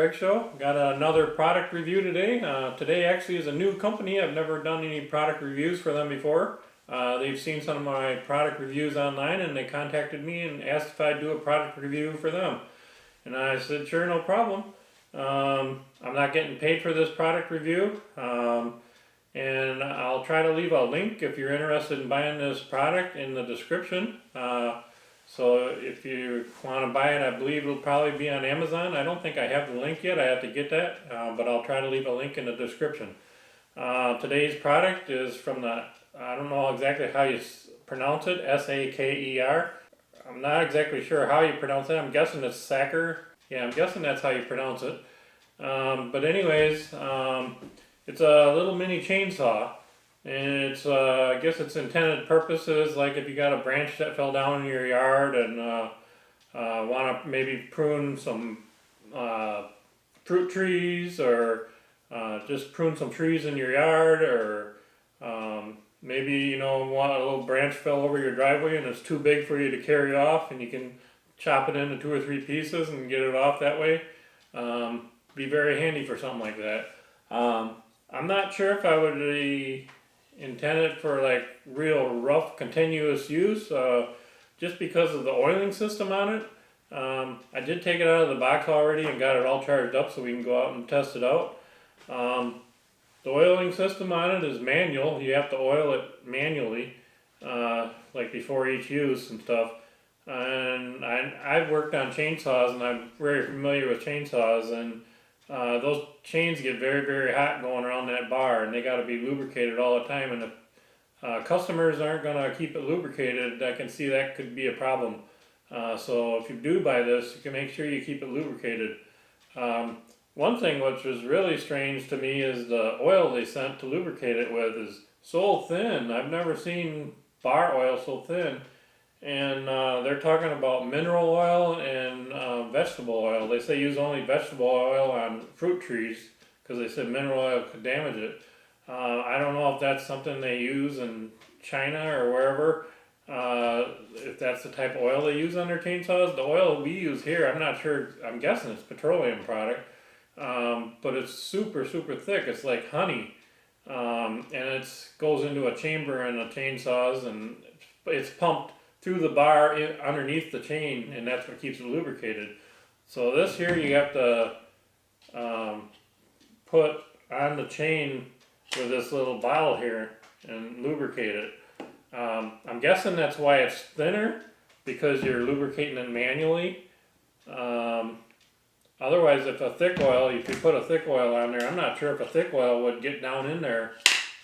Greg Show. Got another product review today. Today actually is a new company. I've never done any product reviews for them before. They've seen some of my product reviews online and they contacted me and asked if I'd do a product review for them. And I said, sure, no problem. I'm not getting paid for this product review. And I'll try to leave a link if you're interested in buying this product in the description. So if you want to buy it, I believe it'll probably be on Amazon. I don't think I have the link yet. I have to get that, but I'll try to leave a link in the description. Today's product is from the, I don't know exactly how you pronounce it, S-A-K-E-R. I'm not exactly sure how you pronounce it. I'm guessing it's Sacker. Yeah, I'm guessing that's how you pronounce it. But anyways, it's a little mini chainsaw. And it's, I guess its intended purposes, like if you got a branch that fell down in your yard and want to maybe prune some fruit trees, or just prune some trees in your yard, or maybe you know want a little branch fell over your driveway and it's too big for you to carry off, and you can chop it into 2 or 3 pieces and get it off that way. Be very handy for something like that. I'm not sure if I would be intended for like real rough continuous use, just because of the oiling system on it. I did take it out of the box already and got it all charged up so we can go out and test it out. The oiling system on it is manual. You have to oil it manually, like before each use and stuff. And I've worked on chainsaws and I'm very familiar with chainsaws, and those chains get very, very hot going around that bar, and they got to be lubricated all the time. And if customers aren't going to keep it lubricated, I can see that could be a problem. So if you do buy this, you can make sure you keep it lubricated. One thing which was really strange to me is the oil they sent to lubricate it with is so thin. I've never seen bar oil so thin. And they're talking about mineral oil and vegetable oil. They say use only vegetable oil on fruit trees because they said mineral oil could damage it. I don't know if that's something they use in China or wherever, if that's the type of oil they use on their chainsaws. The oil we use here, I'm not sure, I'm guessing it's petroleum product, but it's super, super thick. It's like honey, and it goes into a chamber in the chainsaws, and it's pumped through the bar underneath the chain, and that's what keeps it lubricated. So this here you have to put on the chain with this little bottle here and lubricate it. I'm guessing that's why it's thinner, because you're lubricating it manually. Otherwise, if you put a thick oil on there, I'm not sure if a thick oil would get down in there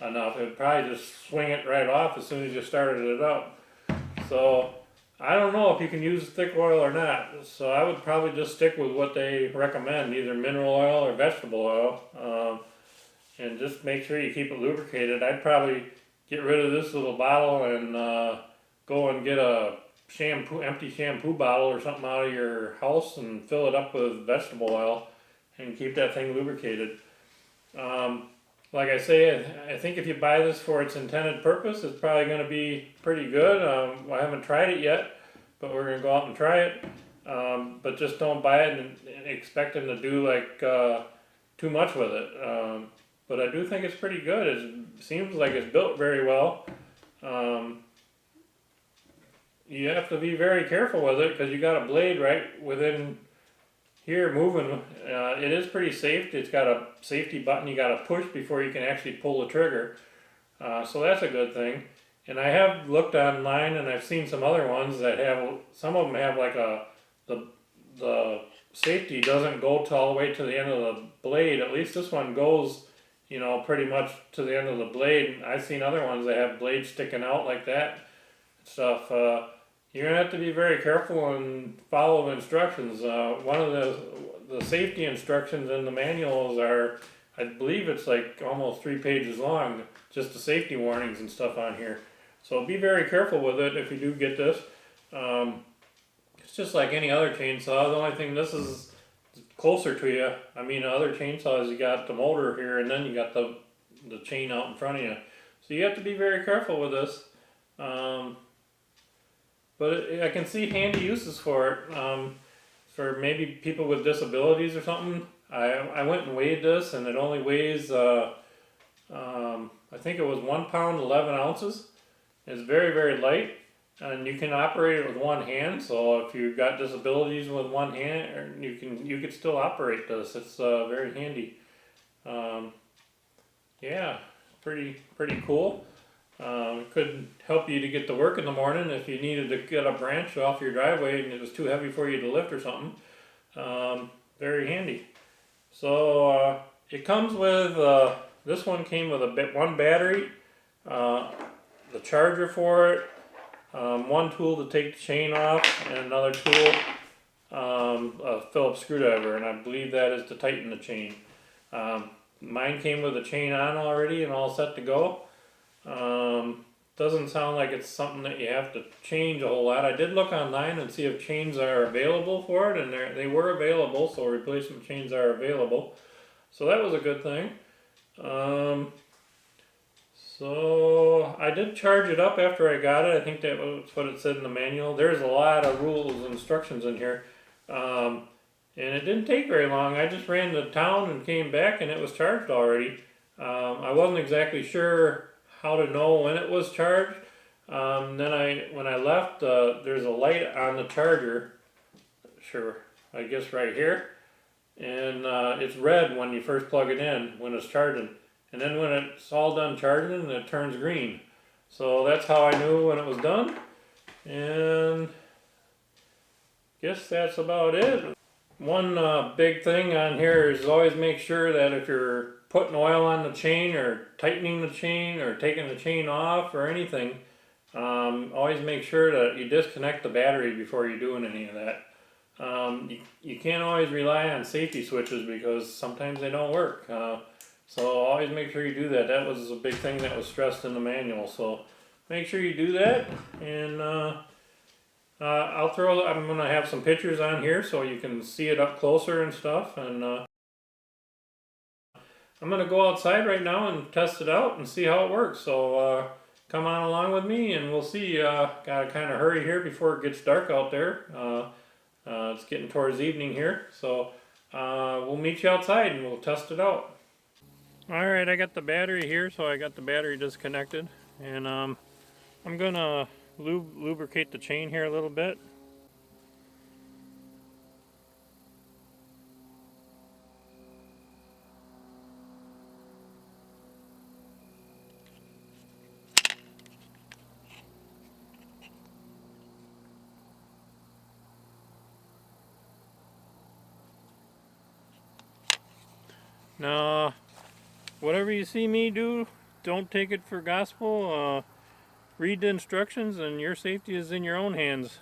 enough. It would probably just swing it right off as soon as you started it up. So I don't know if you can use thick oil or not. So I would probably just stick with what they recommend, either mineral oil or vegetable oil, and just make sure you keep it lubricated. I'd probably get rid of this little bottle and go and get a empty shampoo bottle or something out of your house and fill it up with vegetable oil and keep that thing lubricated. Like I say, I think if you buy this for its intended purpose, it's probably going to be pretty good. I haven't tried it yet, but we're going to go out and try it. But just don't buy it and expect them to do like too much with it. But I do think it's pretty good. It seems like it's built very well. You have to be very careful with it because you got a blade right within here moving. It is pretty safe. It's got a safety button you got to push before you can actually pull the trigger. So that's a good thing. And I have looked online and I've seen some other ones that have, some of them have like the safety doesn't go all the way to the end of the blade. At least this one goes, you know, pretty much to the end of the blade. I've seen other ones that have blades sticking out like that stuff. You're going to have to be very careful and follow the instructions. One of the safety instructions in the manuals are, I believe it's like almost 3 pages long, just the safety warnings and stuff on here. So be very careful with it if you do get this. It's just like any other chainsaw. The only thing, this is closer to you. I mean, other chainsaws, you got the motor here and then you got the chain out in front of you. So you have to be very careful with this. But I can see handy uses for it, for maybe people with disabilities or something. I went and weighed this, and it only weighs I think it was 1 pound 11 ounces. It's very, very light, and you can operate it with one hand. So if you've got disabilities with one hand, you could still operate this. It's very handy. Um, yeah, pretty cool. Could help you to get to work in the morning if you needed to get a branch off your driveway and it was too heavy for you to lift or something. Very handy. So it comes with this one came with one battery, the charger for it, one tool to take the chain off, and another tool, a Phillips screwdriver, and I believe that is to tighten the chain. Mine came with the chain on already and all set to go. Doesn't sound like it's something that you have to change a whole lot. I did look online and see if chains are available for it, and they were available, so replacement chains are available. So that was a good thing. So I did charge it up after I got it. I think that was what it said in the manual. There's a lot of rules and instructions in here. And it didn't take very long. I just ran to town and came back and it was charged already. I wasn't exactly sure how to know when it was charged. When I left, there's a light on the charger. Sure, I guess right here. And it's red when you first plug it in when it's charging. And then when it's all done charging, it turns green. So that's how I knew when it was done. And guess that's about it. One big thing on here is always make sure that if you're putting oil on the chain or tightening the chain or taking the chain off or anything, always make sure that you disconnect the battery before you're doing any of that. You can't always rely on safety switches because sometimes they don't work. So always make sure you do that. That was a big thing that was stressed in the manual. So make sure you do that. And I'm going to have some pictures on here so you can see it up closer and stuff. And I'm going to go outside right now and test it out and see how it works. So come on along with me and we'll see. Got to kind of hurry here before it gets dark out there. It's getting towards evening here. So we'll meet you outside and we'll test it out. Alright, I got the battery here, so I got the battery disconnected. And I'm going to lubricate the chain here a little bit. Now, whatever you see me do, don't take it for gospel. Read the instructions and your safety is in your own hands.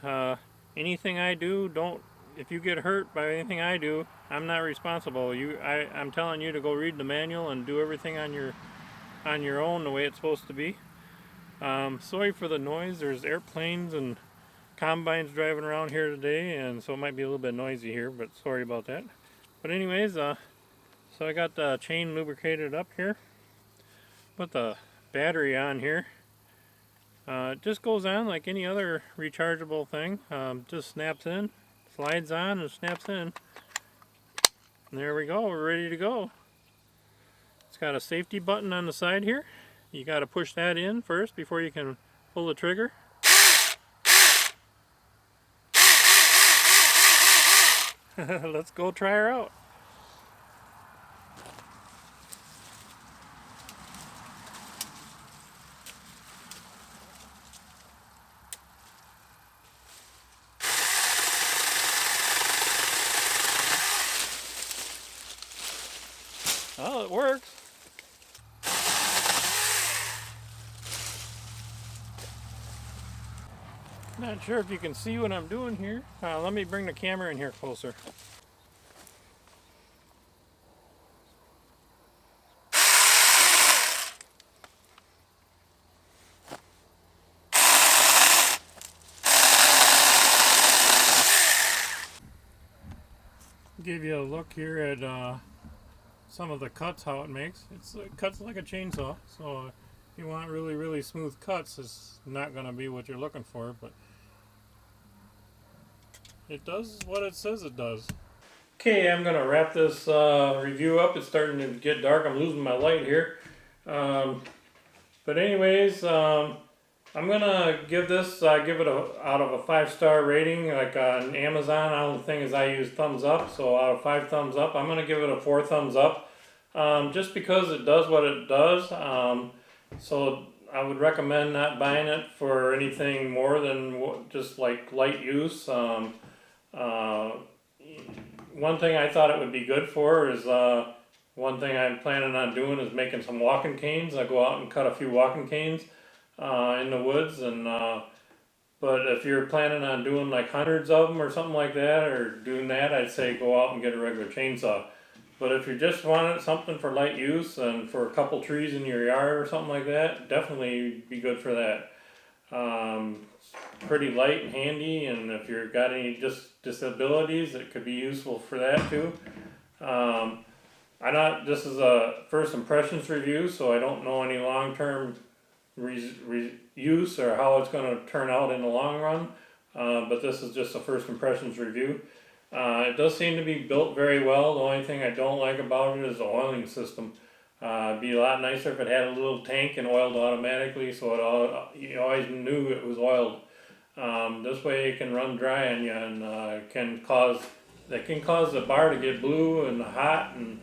Anything I do, if you get hurt by anything I do, I'm not responsible. I'm telling you to go read the manual and do everything on your own the way it's supposed to be. Sorry for the noise. There's airplanes and combines driving around here today, and so it might be a little bit noisy here, but sorry about that. But anyways, so I got the chain lubricated up here. Put the battery on here. It just goes on like any other rechargeable thing. Just snaps in, slides on, and snaps in. And there we go, we're ready to go. It's got a safety button on the side here. You got to push that in first before you can pull the trigger. Let's go try her out. Oh, it works. Not sure if you can see what I'm doing here. Let me bring the camera in here closer. Give you a look here at some of the cuts, how it makes. It cuts like a chainsaw, so if you want really smooth cuts, it's not going to be what you're looking for, but it does what it says it does. Okay, I'm gonna wrap this review up. It's starting to get dark. I'm losing my light here. Um, but anyways, I'm gonna give this give it a out of a 5-star rating. Like on Amazon, the only thing is I use thumbs up. So out of 5 thumbs up, I'm gonna give it a 4 thumbs up. Just because it does what it does. So I would recommend not buying it for anything more than just like light use. Uh, One thing I thought it would be good for is one thing I'm planning on doing is making some walking canes. I go out and cut a few walking canes in the woods, and but if you're planning on doing like hundreds of them or something like that, or doing that, I'd say go out and get a regular chainsaw. But if you just wanted something for light use and for a couple trees in your yard or something like that, definitely be good for that. Pretty light and handy, and if you've got any disabilities, it could be useful for that too. This is a first impressions review, so I don't know any long-term use or how it's going to turn out in the long run. But this is just a first impressions review. It does seem to be built very well. The only thing I don't like about it is the oiling system. It'd be a lot nicer if it had a little tank and oiled automatically, so you always knew it was oiled. This way it can run dry on you, and can cause the bar to get blue and hot, and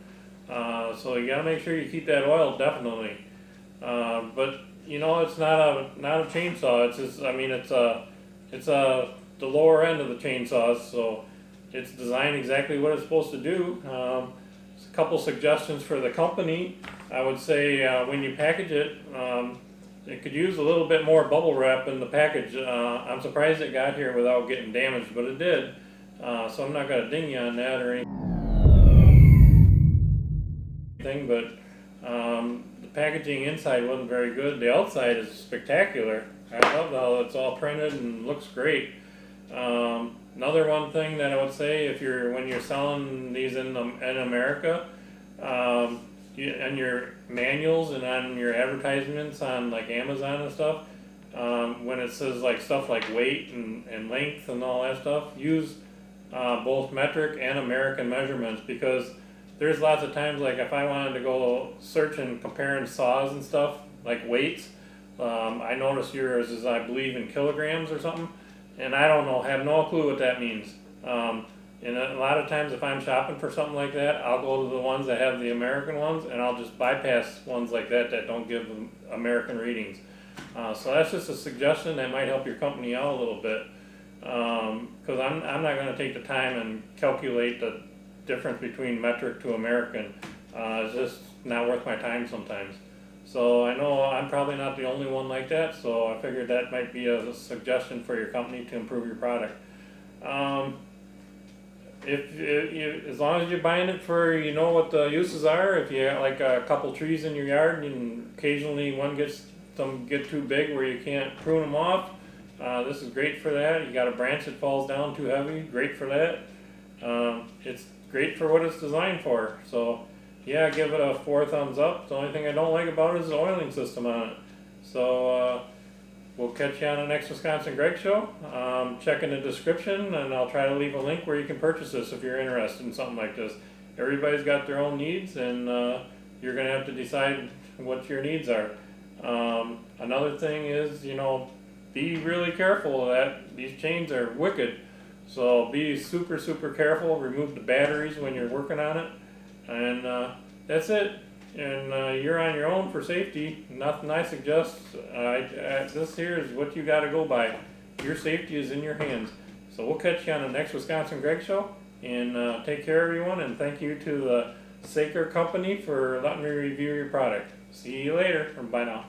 so you gotta make sure you keep that oiled definitely. But you know, it's not a chainsaw. It's just, I mean, it's the lower end of the chainsaws, so it's designed exactly what it's supposed to do. A couple suggestions for the company. I would say when you package it, it could use a little bit more bubble wrap in the package. I'm surprised it got here without getting damaged, but it did. So I'm not going to ding you on that or anything, but the packaging inside wasn't very good. The outside is spectacular. I love how it's all printed and looks great. Another one thing that I would say, when you're selling these in America, on your manuals and on your advertisements on like Amazon and stuff, when it says like stuff like weight and length and all that stuff, use both metric and American measurements, because there's lots of times, like if I wanted to go searching comparing saws and stuff like weights, I noticed yours is, I believe, in kilograms or something, and I don't know, have no clue what that means. And a lot of times if I'm shopping for something like that, I'll go to the ones that have the American ones, and I'll just bypass ones like that don't give them American readings. So that's just a suggestion that might help your company out a little bit. Because I'm not going to take the time and calculate the difference between metric to American. It's just not worth my time sometimes. So I know I'm probably not the only one like that, so I figured that might be a suggestion for your company to improve your product. As long as you're buying it for, you know what the uses are, if you have like a couple trees in your yard and occasionally some get too big where you can't prune them off, this is great for that. You got a branch that falls down too heavy, great for that. It's great for what it's designed for. So yeah, give it a 4 thumbs up. The only thing I don't like about it is the oiling system on it. So we'll catch you on the next Wisconsin Greg Show. Check in the description, and I'll try to leave a link where you can purchase this if you're interested in something like this. Everybody's got their own needs, and you're going to have to decide what your needs are. Another thing is, you know, be really careful that these chains are wicked. So be super, super careful. Remove the batteries when you're working on it. And that's it. And you're on your own for safety. Nothing I suggest. This here is what you got to go by. Your safety is in your hands. So we'll catch you on the next Wisconsin Greg Show. And take care, everyone. And thank you to the Saker Company for letting me review your product. See you later. Bye now.